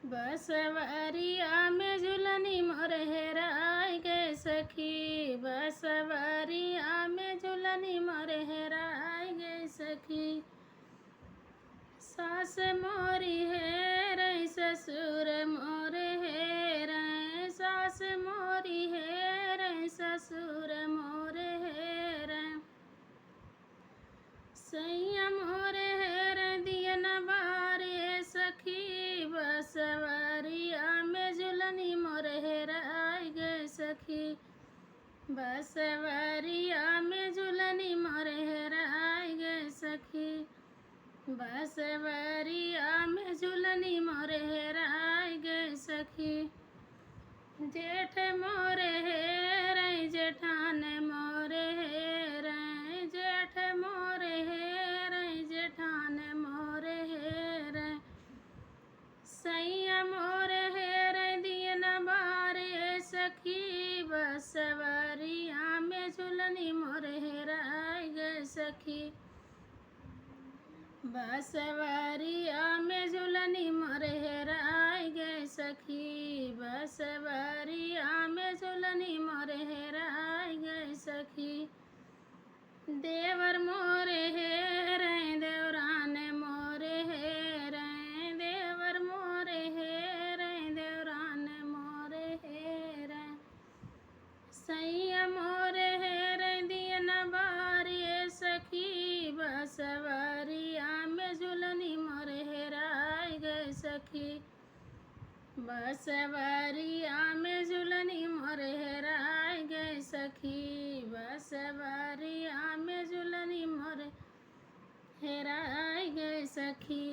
बसवरिया में झुलनी मोर हेराय गे सखी, बसवरिया में झुलनी मोर हेराय गे सखी। सास मोरी हेरै ससुर मोर हेरै, सास मोरी हेरै ससुर मोर हेरै। सैया मोर हेरै दियन बारे सखी, बसवरिया में झुलनी मोर हेराय गे सखी। बसवरिया में झुलनी मोर हेराय गे सखी। बसवरिया में झुलनी मोर हेराय गे सखी। जेठ मोर हेरै जेठान मोर हेरै, जेठ मोर हेरै जेठान मोर हेरै। सैया मोर हेरै दियन बारे सखी, बसवरिया में झुलनी मोर हेराय गे सखी। बसवरिया में झुलनी मोर हेराय गे सखी, बसवरिया में झुलनी मोर हेराय गे सखी। देवर मोर हेरै देवरान मोर हेरै, देवर मोर हेरै देवरान मोर हेरै। सैया मोर हेरै दियन बारे सखी, बसवरिया में झुलनी मोर हेराय गे सखी। बसवरिया में झुलनी मोर हेराय गे सखी, बसवरिया में झुलनी मोर हेराय गे सखी।